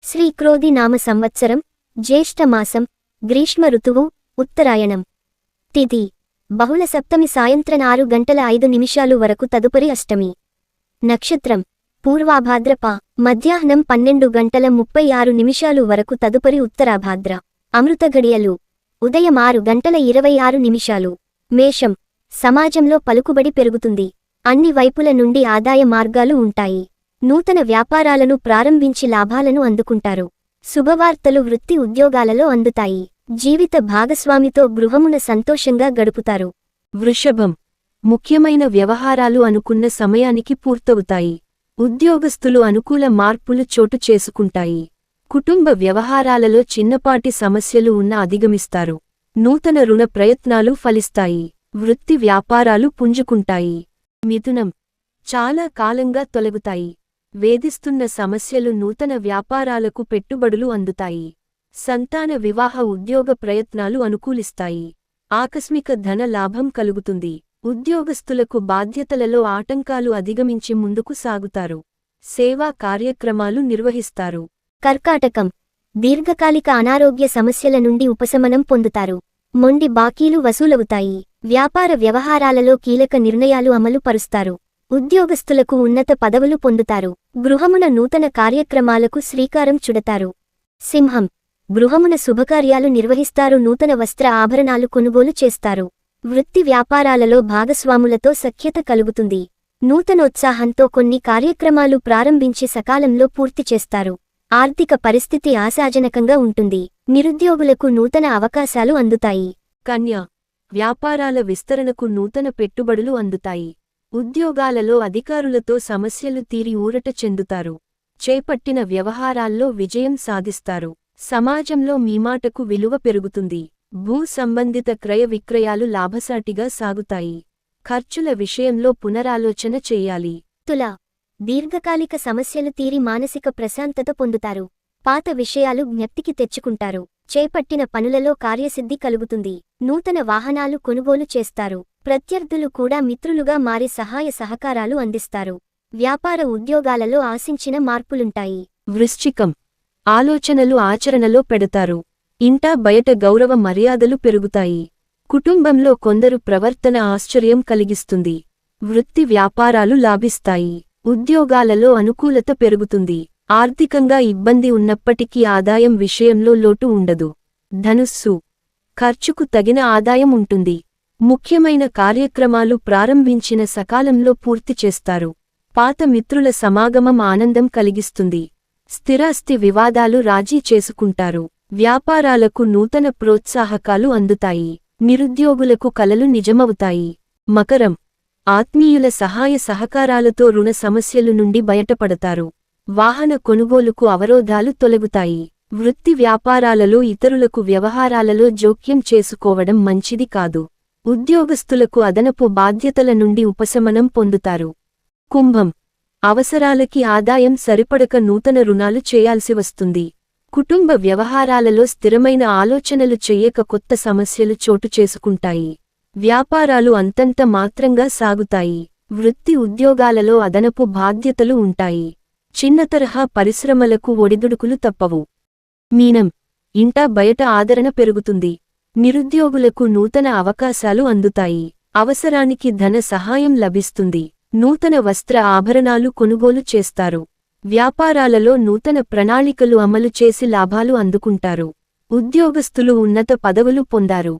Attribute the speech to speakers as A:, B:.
A: శ్రీక్రోధి నామ సంవత్సరం జ్యేష్ఠమాసం గ్రీష్మ ఋతువు ఉత్తరాయణం తిథి బహుళ సప్తమి సాయంత్రం 6:05 వరకు తదుపరి అష్టమి నక్షత్రం పూర్వాభాద్రప మధ్యాహ్నం 12:36 వరకు తదుపరి ఉత్తరాభాద్ర అమృత ఘడియలు ఉదయం 6:26 మేషం సమాజంలో పలుకుబడి పెరుగుతుంది అన్ని వైపుల నుండి ఆదాయ మార్గాలు ఉంటాయి నూతన వ్యాపారాలను ప్రారంభించి లాభాలను అందుకుంటారు శుభవార్తలు వృత్తి ఉద్యోగాలలో అందుతాయి జీవిత భాగస్వామితో గృహమున సంతోషంగా గడుపుతారు
B: వృషభం ముఖ్యమైన వ్యవహారాలు అనుకున్న సమయానికి పూర్తవుతాయి ఉద్యోగస్తులు అనుకూల మార్పులు చోటు చేసుకుంటాయి కుటుంబ వ్యవహారాలలో చిన్నపాటి సమస్యలు ఉన్న అధిగమిస్తారు నూతన రుణ ప్రయత్నాలు ఫలిస్తాయి వృత్తి వ్యాపారాలు పుంజుకుంటాయి మిథునం చాలా కాలంగా తొలగుతాయి వేధిస్తున్న సమస్యలు నూతన వ్యాపారాలకు పెట్టుబడులు అందుతాయి సంతాన వివాహ ఉద్యోగ ప్రయత్నాలు అనుకూలిస్తాయి ఆకస్మిక ధన లాభం కలుగుతుంది ఉద్యోగస్తులకు బాధ్యతలలో ఆటంకాలు అధిగమించి ముందుకు సాగుతారు సేవా కార్యక్రమాలు నిర్వహిస్తారు
A: కర్కాటకం దీర్ఘకాలిక అనారోగ్య సమస్యల నుండి ఉపశమనం పొందుతారు మొండి బాకీలు వసూలవుతాయి వ్యాపార వ్యవహారాలలో కీలక నిర్ణయాలు అమలు పరుస్తారు ఉద్యోగస్తులకు ఉన్నత పదవులు పొందుతారు గృహమున నూతన కార్యక్రమాలకు శ్రీకారం చుడతారు సింహం గృహమున శుభకార్యాలు నిర్వహిస్తారు నూతన వస్త్ర ఆభరణాలు కొనుగోలు చేస్తారు వృత్తి వ్యాపారాలలో భాగస్వాములతో సఖ్యత కలుగుతుంది నూతనోత్సాహంతో కొన్ని కార్యక్రమాలు ప్రారంభించి సకాలంలో పూర్తి చేస్తారు ఆర్థిక పరిస్థితి ఆశాజనకంగా ఉంటుంది నిరుద్యోగులకు నూతన అవకాశాలు అందుతాయి
B: కన్య వ్యాపారాల విస్తరణకు నూతన పెట్టుబడులు అందుతాయి ఉద్యోగాలలో అధికారులతో సమస్యలు తీరి ఊరట చెందుతారు చేపట్టిన వ్యవహారాల్లో విజయం సాధిస్తారు సమాజంలో మీమాటకు విలువ పెరుగుతుంది భూ సంబంధిత క్రయ విక్రయాలు లాభసాటిగా సాగుతాయి ఖర్చుల విషయంలో పునరాలోచన చెయ్యాలి
A: తుల దీర్ఘకాలిక సమస్యలు తీరి మానసిక ప్రశాంతత పొందుతారు పాత విషయాలు జ్ఞప్తికి తెచ్చుకుంటారు చేపట్టిన పనులలో కార్యసిద్ధి కలుగుతుంది నూతన వాహనాలు కొనుగోలు చేస్తారు ప్రత్యర్థులు కూడా మిత్రులుగా మారి సహాయ సహకారాలు అందిస్తారు వ్యాపార ఉద్యోగాలలో ఆశించిన మార్పులుంటాయి
B: వృశ్చికం ఆలోచనలు ఆచరణలో పెడతారు ఇంటా బయట గౌరవ మర్యాదలు పెరుగుతాయి కుటుంబంలో కొందరు ప్రవర్తన ఆశ్చర్యం కలిగిస్తుంది వృత్తి వ్యాపారాలు లాభిస్తాయి ఉద్యోగాలలో అనుకూలత పెరుగుతుంది ఆర్థికంగా ఇబ్బంది ఉన్నప్పటికీ ఆదాయం విషయంలో లోటు ఉండదు ధనుస్సు ఖర్చుకు తగిన ఆదాయం ఉంటుంది ముఖ్యమైన కార్యక్రమాలు ప్రారంభించిన సకాలంలో పూర్తి చేస్తారు పాత మిత్రుల సమాగమం ఆనందం కలిగిస్తుంది స్థిరాస్తి వివాదాలు రాజీ చేసుకుంటారు వ్యాపారాలకు నూతన ప్రోత్సాహకాలు అందుతాయి నిరుద్యోగులకు కలలు నిజమవుతాయి మకరం ఆత్మీయుల సహాయ సహకారాలతో రుణ సమస్యలు నుండి బయటపడతారు వాహన కొనుగోలుకు అవరోధాలు తొలగుతాయి వృత్తి వ్యాపారాలలో ఇతరులకు వ్యవహారాలలో జోక్యం చేసుకోవడం మంచిది కాదు ఉద్యోగస్తులకు అదనపు బాధ్యతల నుండి ఉపశమనం పొందుతారు కుంభం అవసరాలకి ఆదాయం సరిపడక నూతన రుణాలు చేయాల్సి వస్తుంది కుటుంబ వ్యవహారాలలో స్థిరమైన ఆలోచనలు చెయ్యక కొత్త సమస్యలు చోటు చేసుకుంటాయి వ్యాపారాలు అంతంత మాత్రంగా సాగుతాయి వృత్తి ఉద్యోగాలలో అదనపు బాధ్యతలు ఉంటాయి చిన్నతరహా పరిశ్రమలకు ఒడిదుడుకులు తప్పవు మీనం ఇంటా బయట ఆదరణ పెరుగుతుంది నిరుద్యోగులకు నూతన అవకాశాలు అందుతాయి అవసరానికి ధన సహాయం లభిస్తుంది నూతన వస్త్ర ఆభరణాలు కొనుగోలు చేస్తారు వ్యాపారాలలో నూతన ప్రణాళికలు అమలు చేసి లాభాలు అందుకుంటారు ఉద్యోగస్తులు ఉన్నత పదవులు పొందారు